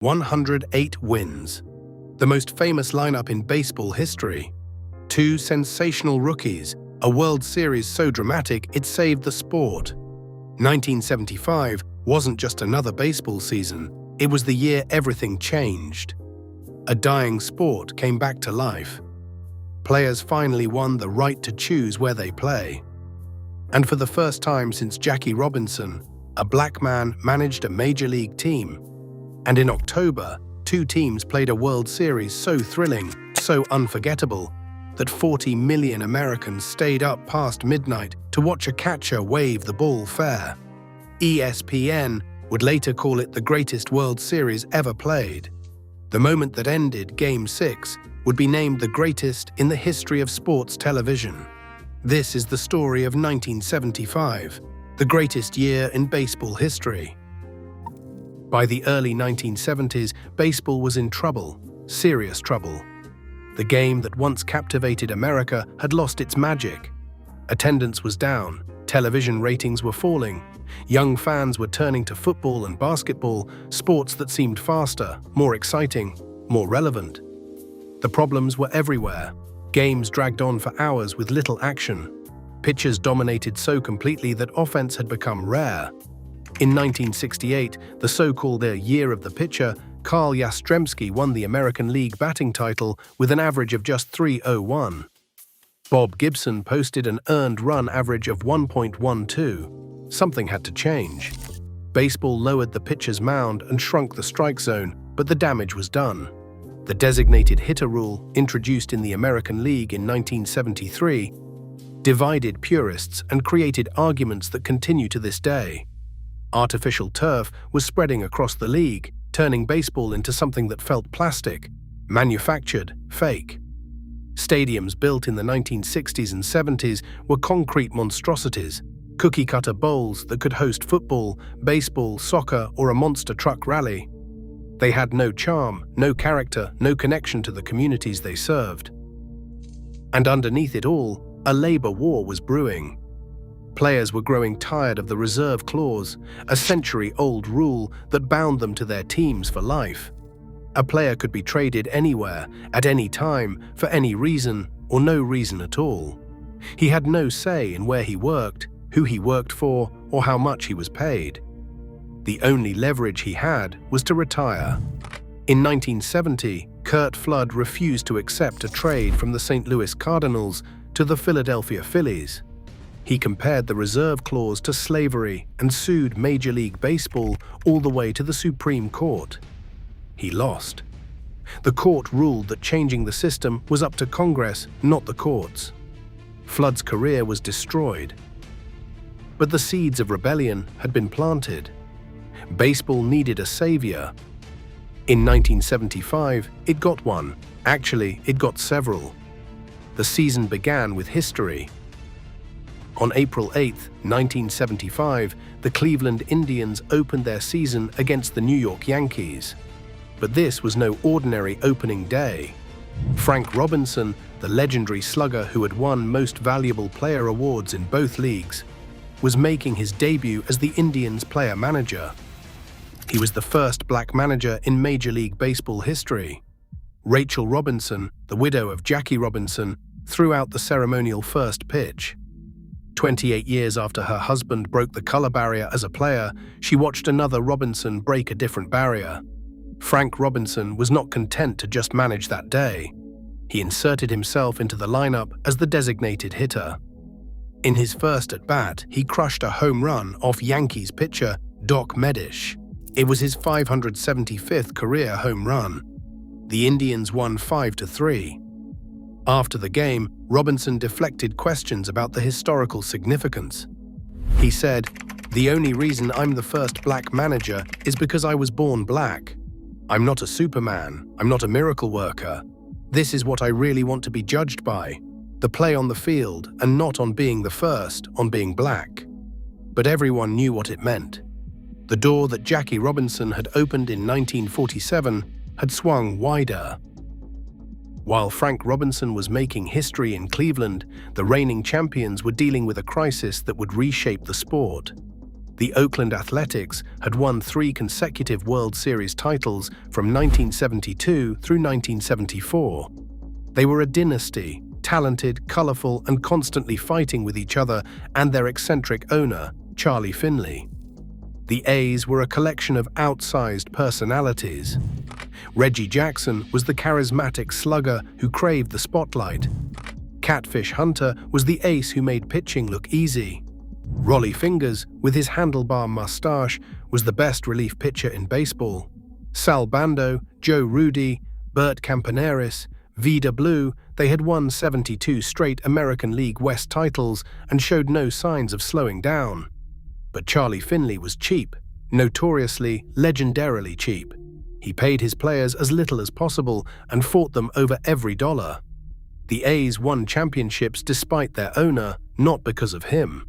108 wins. The most famous lineup in baseball history. 2 sensational rookies, a World Series so dramatic it saved the sport. 1975 wasn't just another baseball season, it was the year everything changed. A dying sport came back to life. Players finally won the right to choose where they play. And for the first time since Jackie Robinson, a black man managed a major league team. And in October, 2 teams played a World Series so thrilling, so unforgettable, that 40 million Americans stayed up past midnight to watch a catcher wave the ball fair. ESPN would later call it the greatest World Series ever played. The moment that ended Game 6 would be named the greatest in the history of sports television. This is the story of 1975, the greatest year in baseball history. By the early 1970s, baseball was in trouble, serious trouble. The game that once captivated America had lost its magic. Attendance was down, television ratings were falling, young fans were turning to football and basketball, sports that seemed faster, more exciting, more relevant. The problems were everywhere. Games dragged on for hours with little action. Pitchers dominated so completely that offense had become rare. In 1968, the so-called Year of the Pitcher, Carl Yastrzemski won the American League batting title with an average of just .301. Bob Gibson posted an earned run average of 1.12. Something had to change. Baseball lowered the pitcher's mound and shrunk the strike zone, but the damage was done. The designated hitter rule, introduced in the American League in 1973, divided purists and created arguments that continue to this day. Artificial turf was spreading across the league, turning baseball into something that felt plastic, manufactured, fake. Stadiums built in the 1960s and 70s were concrete monstrosities, cookie-cutter bowls that could host football, baseball, soccer, or a monster truck rally. They had no charm, no character, no connection to the communities they served. And underneath it all, a labor war was brewing. Players were growing tired of the reserve clause, a century-old rule that bound them to their teams for life. A player could be traded anywhere, at any time, for any reason, or no reason at all. He had no say in where he worked, who he worked for, or how much he was paid. The only leverage he had was to retire. In 1970, Curt Flood refused to accept a trade from the St. Louis Cardinals to the Philadelphia Phillies. He compared the reserve clause to slavery and sued Major League Baseball all the way to the Supreme Court. He lost. The court ruled that changing the system was up to Congress, not the courts. Flood's career was destroyed. But the seeds of rebellion had been planted. Baseball needed a savior. In 1975, it got one. Actually, it got several. The season began with history. On April 8, 1975, the Cleveland Indians opened their season against the New York Yankees. But this was no ordinary opening day. Frank Robinson, the legendary slugger who had won Most Valuable Player awards in both leagues, was making his debut as the Indians' player-manager. He was the first black manager in Major League Baseball history. Rachel Robinson, the widow of Jackie Robinson, threw out the ceremonial first pitch. 28 years after her husband broke the color barrier as a player, she watched another Robinson break a different barrier. Frank Robinson was not content to just manage that day. He inserted himself into the lineup as the designated hitter. In his first at-bat, he crushed a home run off Yankees pitcher Doc Medish. It was his 575th career home run. The Indians won 5-3. After the game, Robinson deflected questions about the historical significance. He said, "The only reason I'm the first black manager is because I was born black. I'm not a Superman, I'm not a miracle worker. This is what I really want to be judged by, the play on the field, and not on being the first, on being black." But everyone knew what it meant. The door that Jackie Robinson had opened in 1947 had swung wider. While Frank Robinson was making history in Cleveland, the reigning champions were dealing with a crisis that would reshape the sport. The Oakland Athletics had won 3 consecutive World Series titles from 1972 through 1974. They were a dynasty, talented, colorful, and constantly fighting with each other and their eccentric owner, Charlie Finley. The A's were a collection of outsized personalities. Reggie Jackson was the charismatic slugger who craved the spotlight. Catfish Hunter was the ace who made pitching look easy. Rollie Fingers, with his handlebar mustache, was the best relief pitcher in baseball. Sal Bando, Joe Rudi, Bert Campaneris, Vida Blue, they had won 72 straight American League West titles and showed no signs of slowing down. But Charlie Finley was cheap, notoriously, legendarily cheap. He paid his players as little as possible and fought them over every dollar. The A's won championships despite their owner, not because of him.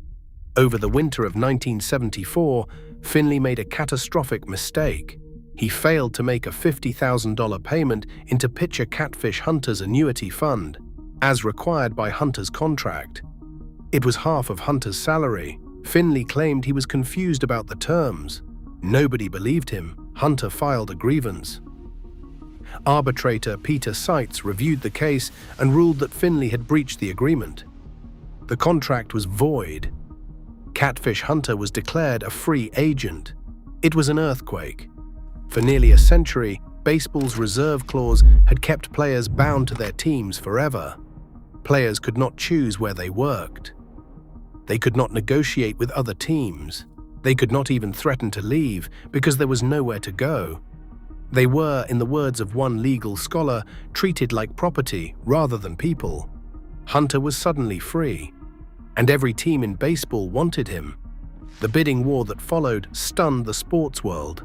Over the winter of 1974, Finley made a catastrophic mistake. He failed to make a $50,000 payment into pitcher Catfish Hunter's annuity fund, as required by Hunter's contract. It was half of Hunter's salary. Finley claimed he was confused about the terms. Nobody believed him. Hunter filed a grievance. Arbitrator Peter Seitz reviewed the case and ruled that Finley had breached the agreement. The contract was void. Catfish Hunter was declared a free agent. It was an earthquake. For nearly a century, baseball's reserve clause had kept players bound to their teams forever. Players could not choose where they worked. They could not negotiate with other teams. They could not even threaten to leave because there was nowhere to go. They were, in the words of one legal scholar, treated like property rather than people. Hunter was suddenly free, and every team in baseball wanted him. The bidding war that followed stunned the sports world.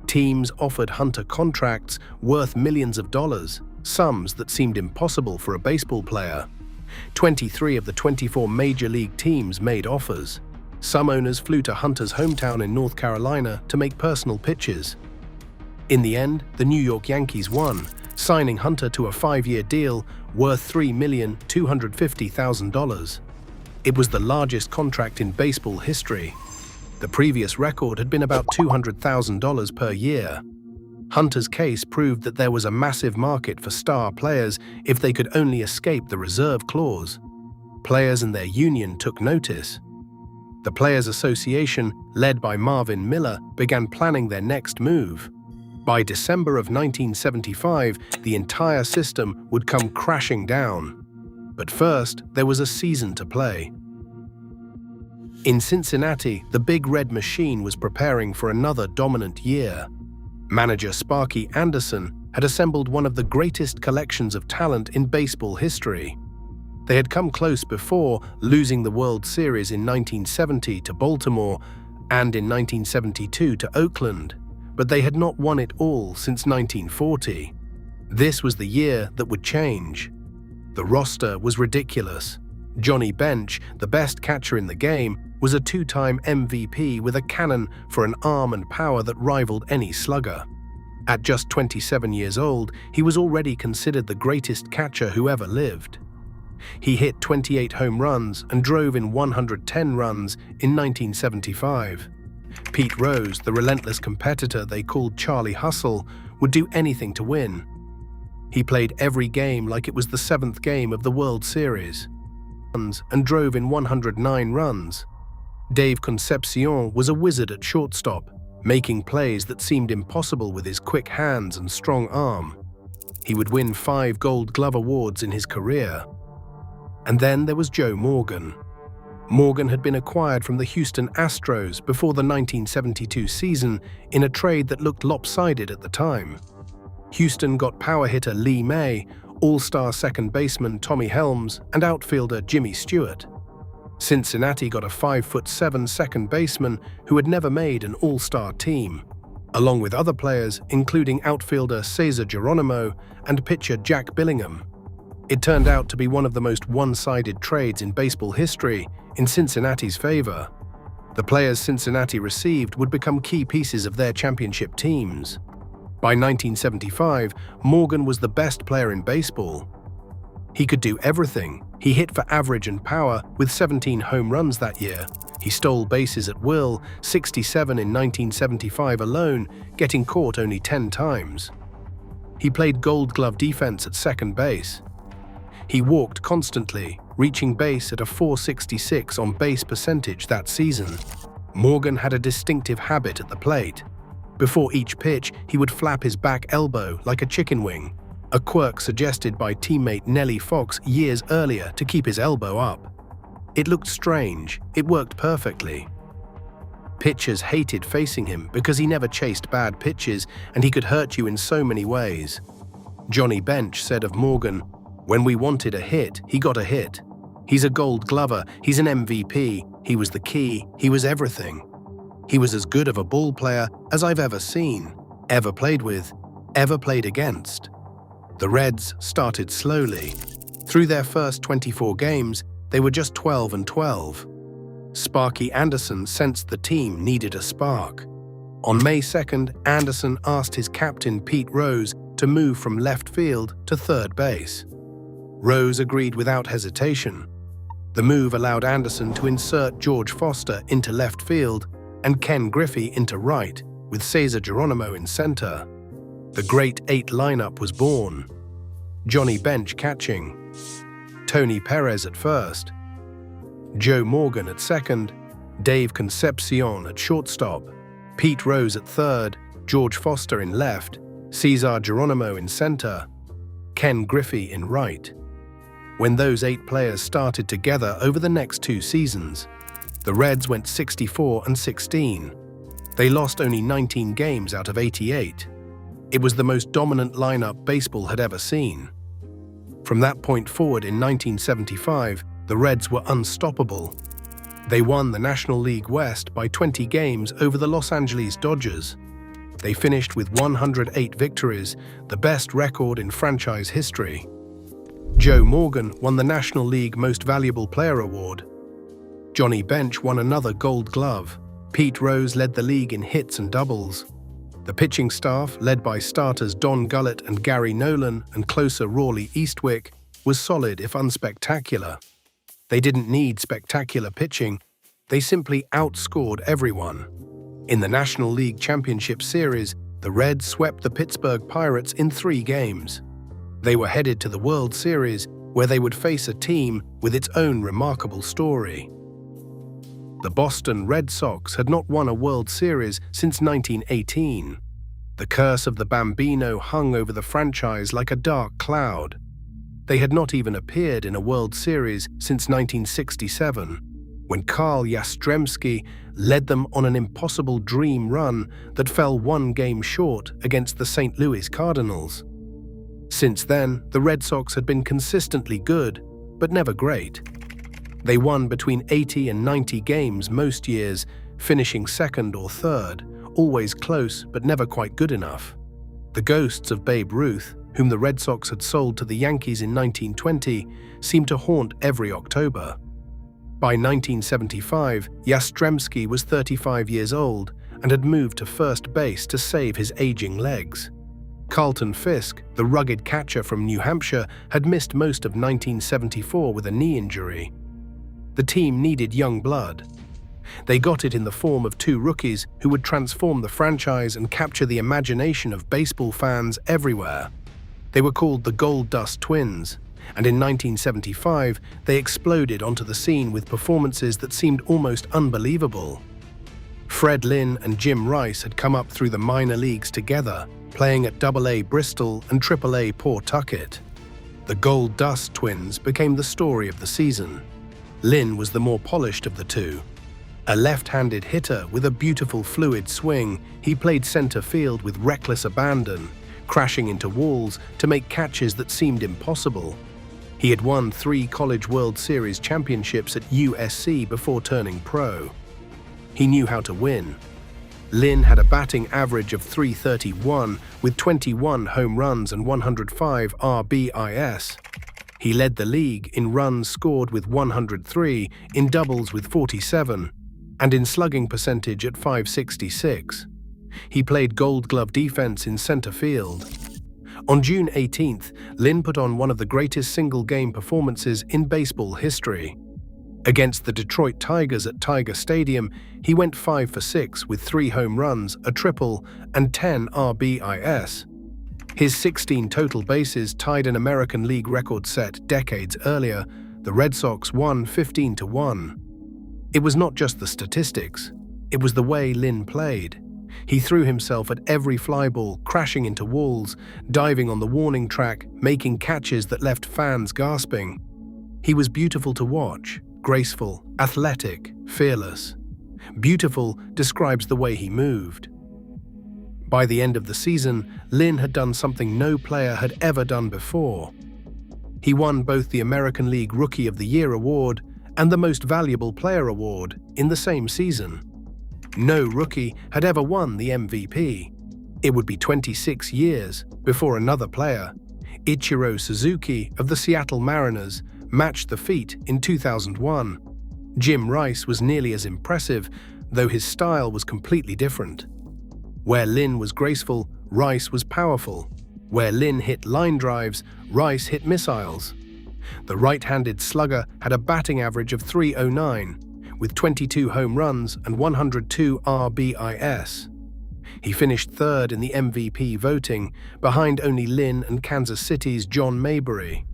Teams offered Hunter contracts worth millions of dollars, sums that seemed impossible for a baseball player. 23 of the 24 major league teams made offers. Some owners flew to Hunter's hometown in North Carolina to make personal pitches. In the end, the New York Yankees won, signing Hunter to a 5-year deal worth $3,250,000. It was the largest contract in baseball history. The previous record had been about $200,000 per year. Hunter's case proved that there was a massive market for star players if they could only escape the reserve clause. Players and their union took notice. The Players Association, led by Marvin Miller, began planning their next move. By December of 1975, the entire system would come crashing down. But first, there was a season to play. In Cincinnati, the Big Red Machine was preparing for another dominant year. Manager Sparky Anderson had assembled one of the greatest collections of talent in baseball history. They had come close before, losing the World Series in 1970 to Baltimore and in 1972 to Oakland, but they had not won it all since 1940. This was the year that would change. The roster was ridiculous. Johnny Bench, the best catcher in the game, was a 2-time MVP with a cannon for an arm and power that rivaled any slugger. At just 27 years old, he was already considered the greatest catcher who ever lived. He hit 28 home runs and drove in 110 runs in 1975. Pete Rose, the relentless competitor they called Charlie Hustle, would do anything to win. He played every game like it was the 7th game of the World Series, and drove in 109 runs. Dave Concepcion was a wizard at shortstop, making plays that seemed impossible with his quick hands and strong arm. He would win 5 Gold Glove awards in his career. And then there was Joe Morgan. Morgan had been acquired from the Houston Astros before the 1972 season in a trade that looked lopsided at the time. Houston got power hitter Lee May, all-star second baseman Tommy Helms, and outfielder Jimmy Stewart. Cincinnati got a 5'7" second baseman who had never made an all-star team, along with other players including outfielder Cesar Geronimo and pitcher Jack Billingham. It turned out to be one of the most one-sided trades in baseball history, in Cincinnati's favor. The players Cincinnati received would become key pieces of their championship teams. By 1975, Morgan was the best player in baseball. He could do everything. He hit for average and power with 17 home runs that year. He stole bases at will, 67 in 1975 alone, getting caught only 10 times. He played Gold Glove defense at second base. He walked constantly, reaching base at a .466 on-base percentage that season. Morgan had a distinctive habit at the plate. Before each pitch, he would flap his back elbow like a chicken wing, a quirk suggested by teammate Nellie Fox years earlier to keep his elbow up. It looked strange, it worked perfectly. Pitchers hated facing him because he never chased bad pitches and he could hurt you in so many ways. Johnny Bench said of Morgan, "When we wanted a hit, he got a hit. He's a Gold Glover, he's an MVP, he was the key, he was everything. He was as good of a ball player as I've ever seen, ever played with, ever played against." The Reds started slowly. Through their first 24 games, they were just 12-12. Sparky Anderson sensed the team needed a spark. On May 2nd, Anderson asked his captain Pete Rose to move from left field to third base. Rose agreed without hesitation. The move allowed Anderson to insert George Foster into left field and Ken Griffey into right, with Cesar Geronimo in center. The Great Eight lineup was born. Johnny Bench catching, Tony Perez at first, Joe Morgan at second, Dave Concepcion at shortstop, Pete Rose at third, George Foster in left, Cesar Geronimo in center, Ken Griffey in right. When those 8 players started together over the next 2 seasons, the Reds went 64-16. They lost only 19 games out of 88. It was the most dominant lineup baseball had ever seen. From that point forward in 1975, the Reds were unstoppable. They won the National League West by 20 games over the Los Angeles Dodgers. They finished with 108 victories, the best record in franchise history. Joe Morgan won the National League Most Valuable Player Award. Johnny Bench won another Gold Glove. Pete Rose led the league in hits and doubles. The pitching staff, led by starters Don Gullett and Gary Nolan and closer Rawley Eastwick, was solid if unspectacular. They didn't need spectacular pitching, they simply outscored everyone. In the National League Championship Series, the Reds swept the Pittsburgh Pirates in 3 games. They were headed to the World Series, where they would face a team with its own remarkable story. The Boston Red Sox had not won a World Series since 1918. The curse of the Bambino hung over the franchise like a dark cloud. They had not even appeared in a World Series since 1967, when Carl Yastrzemski led them on an impossible dream run that fell 1 game short against the St. Louis Cardinals. Since then, the Red Sox had been consistently good, but never great. They won between 80 and 90 games most years, finishing second or third, always close but never quite good enough. The ghosts of Babe Ruth, whom the Red Sox had sold to the Yankees in 1920, seemed to haunt every October. By 1975, Yastrzemski was 35 years old and had moved to first base to save his aging legs. Carlton Fisk, the rugged catcher from New Hampshire, had missed most of 1974 with a knee injury. The team needed young blood. They got it in the form of 2 rookies who would transform the franchise and capture the imagination of baseball fans everywhere. They were called the Gold Dust Twins, and in 1975 they exploded onto the scene with performances that seemed almost unbelievable. Fred Lynn and Jim Rice had come up through the minor leagues together, playing at AA Bristol and AAA Pawtucket. The Gold Dust Twins became the story of the season. Lynn was the more polished of the two. A left-handed hitter with a beautiful fluid swing, he played center field with reckless abandon, crashing into walls to make catches that seemed impossible. He had won 3 College World Series championships at USC before turning pro. He knew how to win. Lynn had a batting average of .331 with 21 home runs and 105 RBIs. He led the league in runs scored with 103, in doubles with 47, and in slugging percentage at .566. He played Gold Glove defense in center field. On June 18th, Lynn put on one of the greatest single-game performances in baseball history. Against the Detroit Tigers at Tiger Stadium, he went 5 for 6 with 3 home runs, a triple, and 10 RBIs. His 16 total bases tied an American League record set decades earlier. The Red Sox won 15-1. It was not just the statistics, it was the way Lynn played. He threw himself at every fly ball, crashing into walls, diving on the warning track, making catches that left fans gasping. He was beautiful to watch, graceful, athletic, fearless. Beautiful describes the way he moved. By the end of the season, Lynn had done something no player had ever done before. He won both the American League Rookie of the Year award and the Most Valuable Player award in the same season. No rookie had ever won the MVP. It would be 26 years before another player, Ichiro Suzuki of the Seattle Mariners, matched the feat in 2001. Jim Rice was nearly as impressive, though his style was completely different. Where Lynn was graceful, Rice was powerful. Where Lynn hit line drives, Rice hit missiles. The right-handed slugger had a batting average of .309, with 22 home runs and 102 RBIs. He finished third in the MVP voting, behind only Lynn and Kansas City's John Mayberry.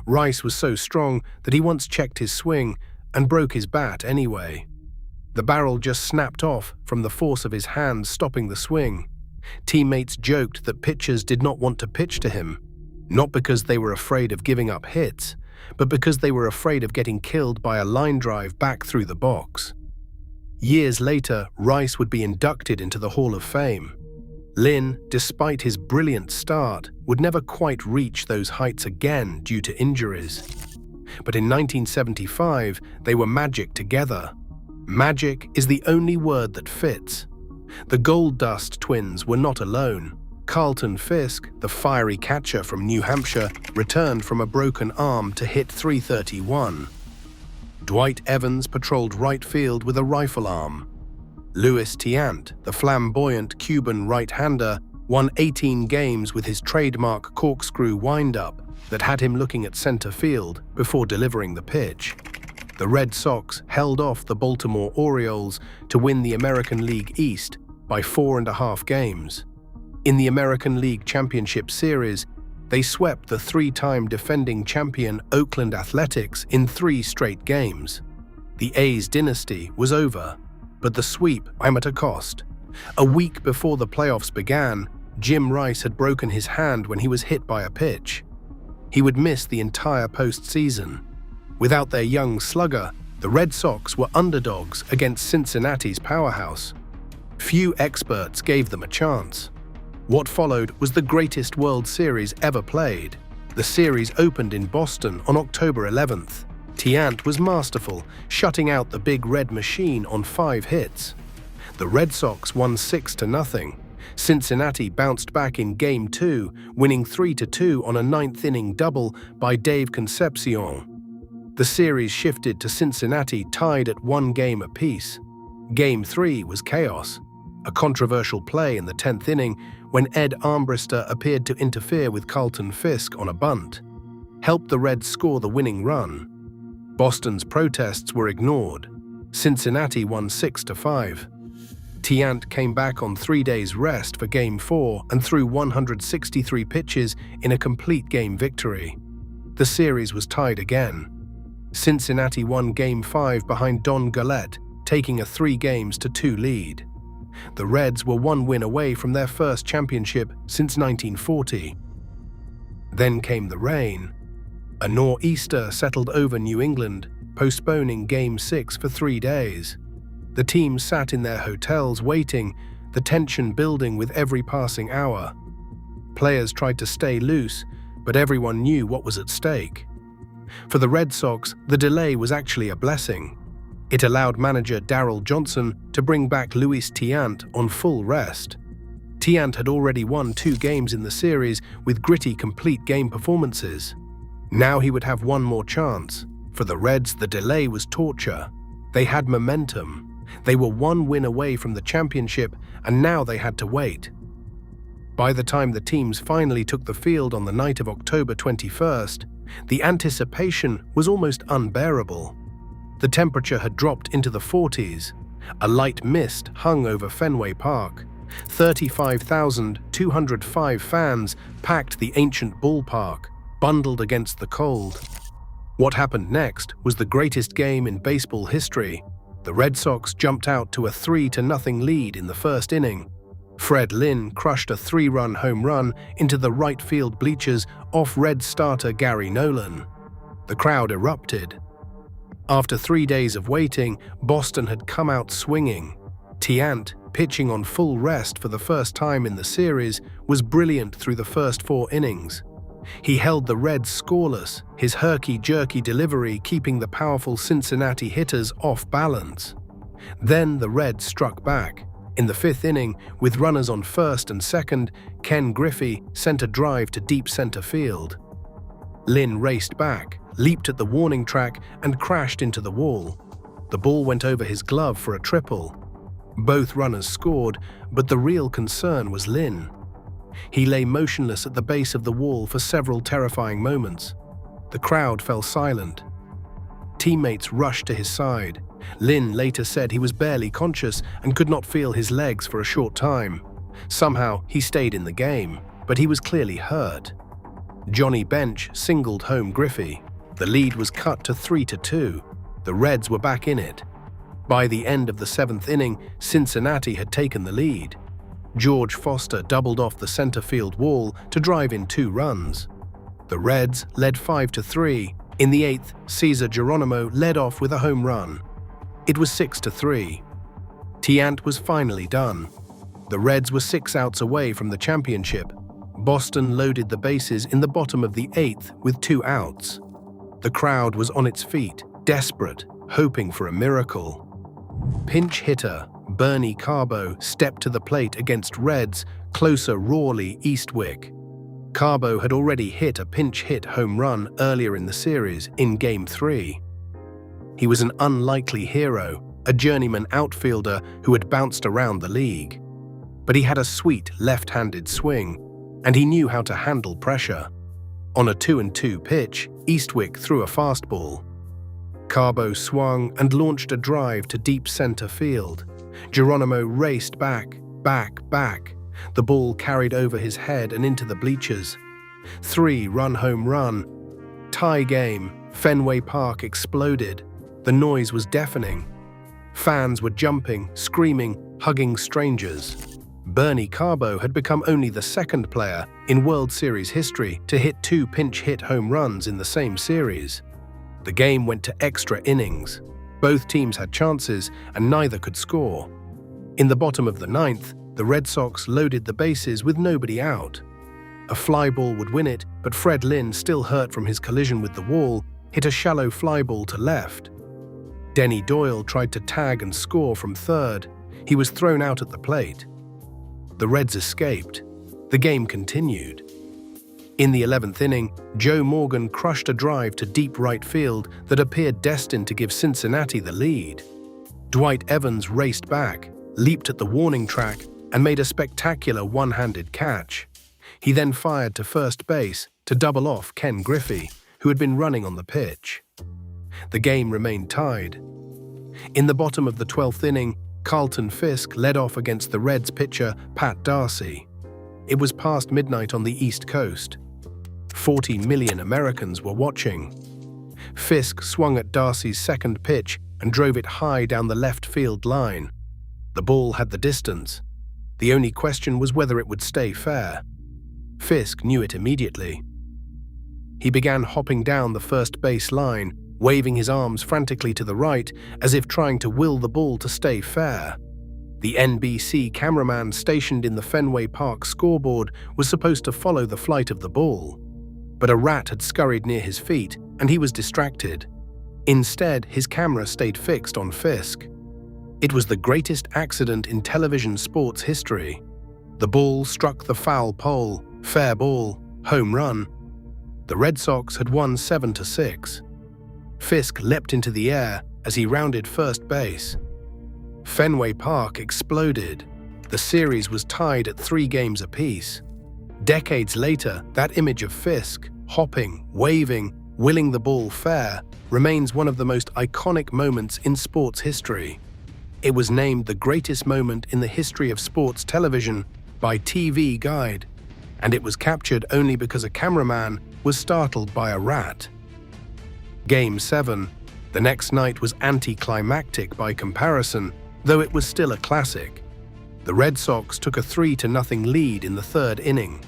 Rice was so strong that he once checked his swing and broke his bat anyway. The barrel just snapped off from the force of his hands stopping the swing. Teammates joked that pitchers did not want to pitch to him, not because they were afraid of giving up hits, but because they were afraid of getting killed by a line drive back through the box. Years later, Rice would be inducted into the Hall of Fame. Lynn, despite his brilliant start, would never quite reach those heights again due to injuries. But in 1975, they were magic together. Magic is the only word that fits. The Gold Dust twins were not alone. Carlton Fisk, the fiery catcher from New Hampshire, returned from a broken arm to hit .331. Dwight Evans patrolled right field with a rifle arm. Luis Tiant, the flamboyant Cuban right-hander, won 18 games with his trademark corkscrew wind-up that had him looking at center field before delivering the pitch. The Red Sox held off the Baltimore Orioles to win the American League East by 4.5 games. In the American League Championship Series, they swept the 3-time defending champion Oakland Athletics in 3 straight games. The A's dynasty was over, but the sweep came at a cost. A week before the playoffs began, Jim Rice had broken his hand when he was hit by a pitch. He would miss the entire postseason. Without their young slugger, the Red Sox were underdogs against Cincinnati's powerhouse. Few experts gave them a chance. What followed was the greatest World Series ever played. The series opened in Boston on October 11th. Tiant was masterful, shutting out the Big Red Machine on 5 hits. The Red Sox won 6-0. Cincinnati bounced back in Game 2, winning 3-2 on a 9th-inning double by Dave Concepcion. The series shifted to Cincinnati tied at 1 game apiece. Game 3 was chaos. A controversial play in the 10th inning when Ed Armbrister appeared to interfere with Carlton Fisk on a bunt helped the Reds score the winning run. Boston's protests were ignored. Cincinnati won 6-5. Tiant came back on 3 days' rest for Game 4 and threw 163 pitches in a complete game victory. The series was tied again. Cincinnati won Game 5 behind Don Gullett, taking a 3-2 lead. The Reds were 1 win away from their first championship since 1940. Then came the rain. A nor'easter settled over New England, postponing Game 6 for 3 days. The team sat in their hotels waiting, the tension building with every passing hour. Players tried to stay loose, but everyone knew what was at stake. For the Red Sox, the delay was actually a blessing. It allowed manager Darryl Johnson to bring back Luis Tiant on full rest. Tiant had already won 2 games in the series with gritty complete game performances. Now he would have one more chance. For the Reds, the delay was torture. They had momentum. They were 1 win away from the championship, and now they had to wait. By the time the teams finally took the field on the night of October 21st, the anticipation was almost unbearable. The temperature had dropped into the 40s. A light mist hung over Fenway Park. 35,205 fans packed the ancient ballpark, bundled against the cold. What happened next was the greatest game in baseball history. The Red Sox jumped out to a 3-0 lead in the first inning. Fred Lynn crushed a 3-run home run into the right field bleachers off Reds starter Gary Nolan. The crowd erupted. After 3 days of waiting, Boston had come out swinging. Tiant, pitching on full rest for the first time in the series, was brilliant through the first 4 innings. He held the Reds scoreless, his herky-jerky delivery keeping the powerful Cincinnati hitters off balance. Then the Reds struck back. In the 5th inning, with runners on first and second, Ken Griffey sent a drive to deep center field. Lynn raced back, leaped at the warning track, and crashed into the wall. The ball went over his glove for a triple. Both runners scored, but the real concern was Lynn. He lay motionless at the base of the wall for several terrifying moments. The crowd fell silent. Teammates rushed to his side. Lynn later said he was barely conscious and could not feel his legs for a short time. Somehow, he stayed in the game, but he was clearly hurt. Johnny Bench singled home Griffey. The lead was cut to 3-2. The Reds were back in it. By the end of the 7th inning, Cincinnati had taken the lead. George Foster doubled off the center field wall to drive in 2 runs. The Reds led 5-3. In the 8th, Cesar Geronimo led off with a home run. It was 6-3. Tiant was finally done. The Reds were 6 outs away from the championship. Boston loaded the bases in the bottom of the 8th with 2 outs. The crowd was on its feet, desperate, hoping for a miracle. Pinch hitter Bernie Carbo stepped to the plate against Reds closer Rawley Eastwick. Carbo had already hit a pinch hit home run earlier in the series in Game 3. He was an unlikely hero, a journeyman outfielder who had bounced around the league. But he had a sweet left-handed swing, and he knew how to handle pressure. On a 2-2 pitch, Eastwick threw a fastball. Carbo swung and launched a drive to deep center field. Geronimo raced back. The ball carried over his head and into the bleachers. 3-run home run. Tie game. Fenway Park exploded. The noise was deafening. Fans were jumping, screaming, hugging strangers. Bernie Carbo had become only the 2nd player in World Series history to hit 2 pinch-hit home runs in the same series. The game went to extra innings. Both teams had chances, and neither could score. In the bottom of the 9th, the Red Sox loaded the bases with nobody out. A fly ball would win it, but Fred Lynn, still hurt from his collision with the wall, hit a shallow fly ball to left. Denny Doyle tried to tag and score from third. He was thrown out at the plate. The Reds escaped. The game continued. In the 11th inning, Joe Morgan crushed a drive to deep right field that appeared destined to give Cincinnati the lead. Dwight Evans raced back, leaped at the warning track, and made a spectacular one-handed catch. He then fired to first base to double off Ken Griffey, who had been running on the pitch. The game remained tied. In the bottom of the 12th inning, Carlton Fisk led off against the Reds pitcher Pat Darcy. It was past midnight on the East Coast. 40 million Americans were watching. Fisk swung at Darcy's second pitch and drove it high down the left field line. The ball had the distance. The only question was whether it would stay fair. Fisk knew it immediately. He began hopping down the first base line, waving his arms frantically to the right as if trying to will the ball to stay fair. The NBC cameraman stationed in the Fenway Park scoreboard was supposed to follow the flight of the ball. But a rat had scurried near his feet, and he was distracted. Instead, his camera stayed fixed on Fisk. It was the greatest accident in television sports history. The ball struck the foul pole, fair ball, home run. The Red Sox had won 7-6. Fisk leapt into the air as he rounded first base. Fenway Park exploded. The series was tied at 3 games apiece. Decades later, that image of Fisk, hopping, waving, willing the ball fair, remains one of the most iconic moments in sports history. It was named the greatest moment in the history of sports television by TV Guide, and it was captured only because a cameraman was startled by a rat. Game 7. The next night was anticlimactic by comparison, though it was still a classic. The Red Sox took a 3-0 lead in the third inning.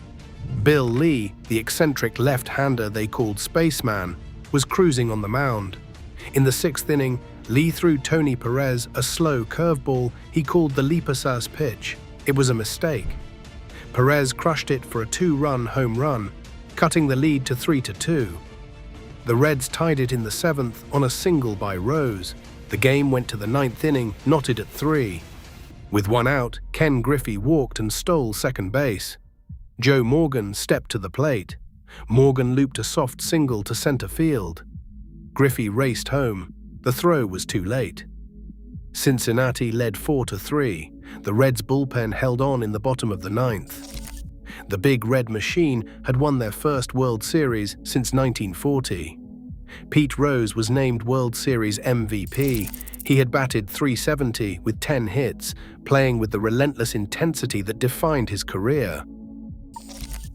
Bill Lee, the eccentric left-hander they called Spaceman, was cruising on the mound. In the sixth inning, Lee threw Tony Perez a slow curveball he called the Leapasas pitch. It was a mistake. Perez crushed it for a 2-run home run, cutting the lead to 3-2. The Reds tied it in the seventh on a single by Rose. The game went to the ninth inning, knotted at 3. With one out, Ken Griffey walked and stole second base. Joe Morgan stepped to the plate. Morgan looped a soft single to center field. Griffey raced home. The throw was too late. Cincinnati led 4-3. The Reds' bullpen held on in the bottom of the ninth. The Big Red Machine had won their first World Series since 1940. Pete Rose was named World Series MVP. He had batted .370 with 10 hits, playing with the relentless intensity that defined his career.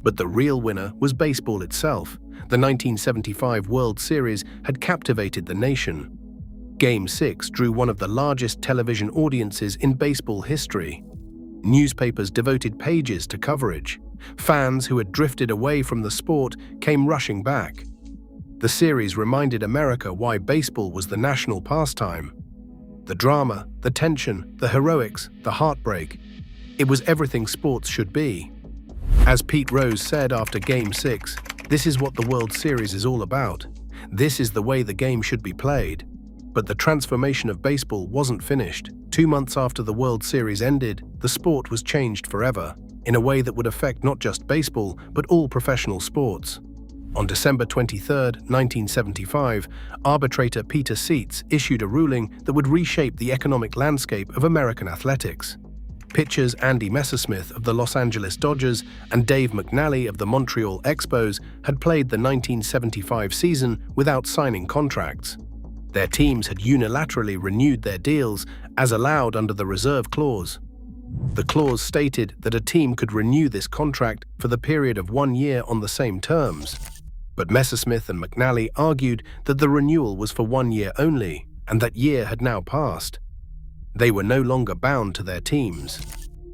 But the real winner was baseball itself. The 1975 World Series had captivated the nation. Game 6 drew one of the largest television audiences in baseball history. Newspapers devoted pages to coverage. Fans who had drifted away from the sport came rushing back. The series reminded America why baseball was the national pastime. The drama, the tension, the heroics, the heartbreak. It was everything sports should be. As Pete Rose said after Game 6, "This is what the World Series is all about. This is the way the game should be played." But the transformation of baseball wasn't finished. 2 months after the World Series ended, the sport was changed forever, in a way that would affect not just baseball, but all professional sports. On December 23, 1975, arbitrator Peter Seitz issued a ruling that would reshape the economic landscape of American athletics. Pitchers Andy Messersmith of the Los Angeles Dodgers and Dave McNally of the Montreal Expos had played the 1975 season without signing contracts. Their teams had unilaterally renewed their deals as allowed under the reserve clause. The clause stated that a team could renew this contract for the period of 1 year on the same terms. But Messersmith and McNally argued that the renewal was for 1 year only, and that year had now passed. They were no longer bound to their teams.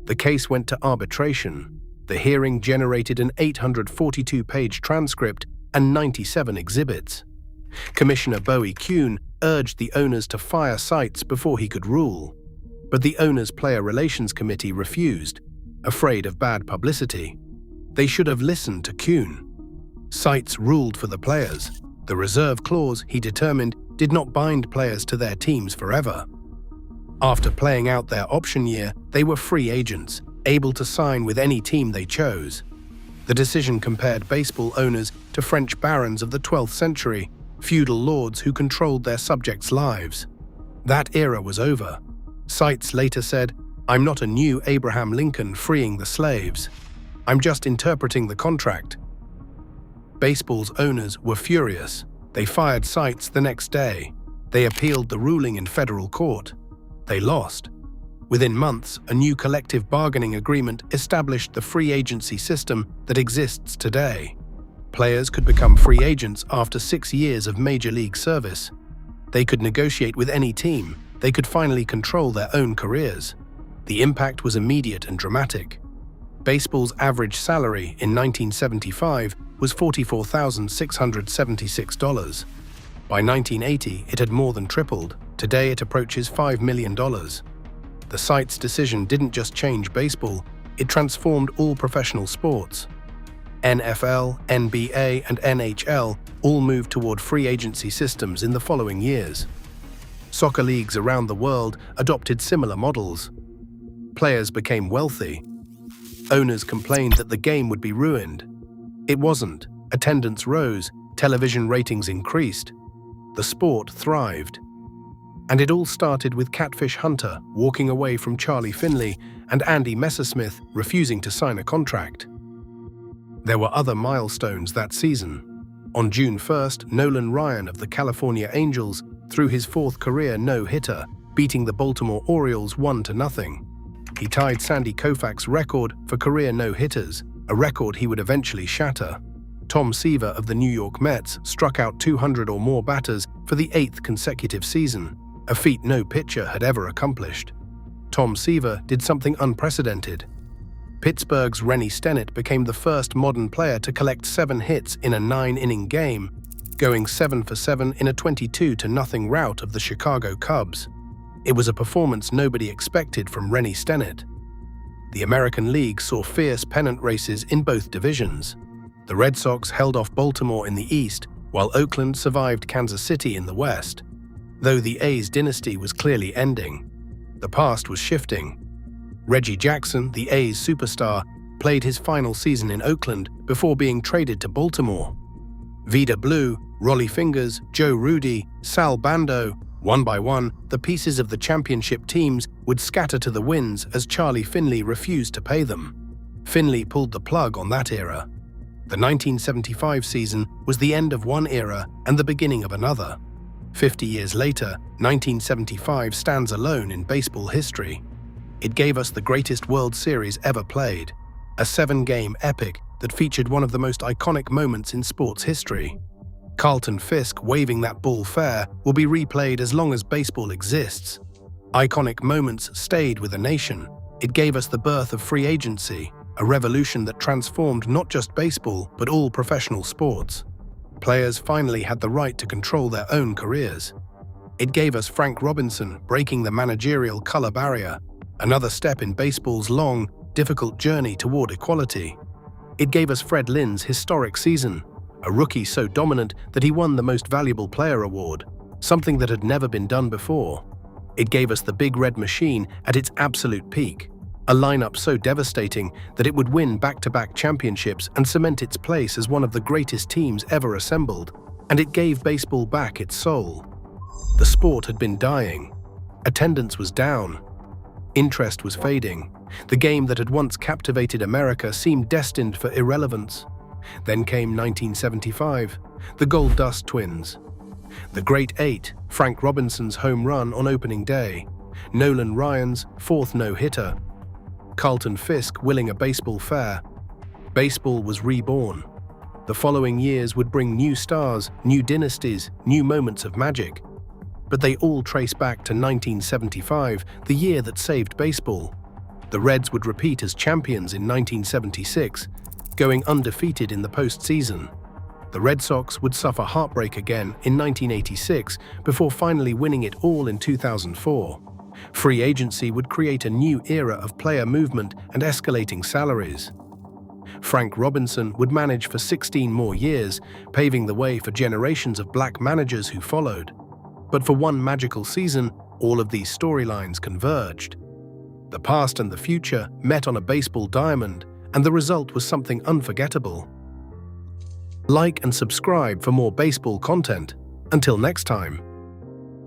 The case went to arbitration. The hearing generated an 842-page transcript and 97 exhibits. Commissioner Bowie Kuhn urged the owners to fire Seitz before he could rule. But the Owners' Player Relations Committee refused, afraid of bad publicity. They should have listened to Kuhn. Seitz ruled for the players. The reserve clause, he determined, did not bind players to their teams forever. After playing out their option year, they were free agents, able to sign with any team they chose. The decision compared baseball owners to French barons of the 12th century, feudal lords who controlled their subjects' lives. That era was over. Seitz later said, "I'm not a new Abraham Lincoln freeing the slaves. I'm just interpreting the contract." Baseball's owners were furious. They fired Seitz the next day. They appealed the ruling in federal court. They lost. Within months, a new collective bargaining agreement established the free agency system that exists today. Players could become free agents after 6 years of major league service. They could negotiate with any team. They could finally control their own careers. The impact was immediate and dramatic. Baseball's average salary in 1975 was $44,676. By 1980, it had more than tripled. Today, it approaches $5 million. The Seitz decision didn't just change baseball, it transformed all professional sports. NFL, NBA, and NHL all moved toward free agency systems in the following years. Soccer leagues around the world adopted similar models. Players became wealthy. Owners complained that the game would be ruined. It wasn't. Attendance rose, television ratings increased. The sport thrived. And it all started with Catfish Hunter walking away from Charlie Finley and Andy Messersmith refusing to sign a contract. There were other milestones that season. On June 1st, Nolan Ryan of the California Angels threw his fourth career no-hitter, beating the Baltimore Orioles 1-0. He tied Sandy Koufax's record for career no-hitters, a record he would eventually shatter. Tom Seaver of the New York Mets struck out 200 or more batters for the 8th consecutive season, a feat no pitcher had ever accomplished. Tom Seaver did something unprecedented. Pittsburgh's Rennie Stennett became the first modern player to collect 7 hits in a 9-inning game, going 7 for 7 in a 22-0 rout of the Chicago Cubs. It was a performance nobody expected from Rennie Stennett. The American League saw fierce pennant races in both divisions. The Red Sox held off Baltimore in the East, while Oakland survived Kansas City in the West. Though the A's dynasty was clearly ending, the past was shifting. Reggie Jackson, the A's superstar, played his final season in Oakland before being traded to Baltimore. Vida Blue, Rollie Fingers, Joe Rudi, Sal Bando, one by one, the pieces of the championship teams would scatter to the winds as Charlie Finley refused to pay them. Finley pulled the plug on that era. The 1975 season was the end of one era and the beginning of another. 50 years later, 1975 stands alone in baseball history. It gave us the greatest World Series ever played, a 7-game epic that featured one of the most iconic moments in sports history. Carlton Fisk waving that ball fair will be replayed as long as baseball exists. Iconic moments stayed with a nation. It gave us the birth of free agency, a revolution that transformed not just baseball but all professional sports. Players finally had the right to control their own careers. It gave us Frank Robinson breaking the managerial color barrier, another step in baseball's long, difficult journey toward equality. It gave us Fred Lynn's historic season, a rookie so dominant that he won the Most Valuable Player award, something that had never been done before. It gave us the Big Red Machine at its absolute peak, a lineup so devastating that it would win back-to-back championships and cement its place as one of the greatest teams ever assembled. And it gave baseball back its soul. The sport had been dying. Attendance was down. Interest was fading. The game that had once captivated America seemed destined for irrelevance. Then came 1975, the Gold Dust Twins. The Great Eight, Frank Robinson's home run on opening day, Nolan Ryan's fourth no-hitter, Carlton Fisk winning a baseball fair. Baseball was reborn. The following years would bring new stars, new dynasties, new moments of magic. But they all trace back to 1975, the year that saved baseball. The Reds would repeat as champions in 1976, going undefeated in the postseason. The Red Sox would suffer heartbreak again in 1986 before finally winning it all in 2004. Free agency would create a new era of player movement and escalating salaries. Frank Robinson would manage for 16 more years, paving the way for generations of black managers who followed. But for one magical season, all of these storylines converged. The past and the future met on a baseball diamond, and the result was something unforgettable. Like and subscribe for more baseball content. Until next time.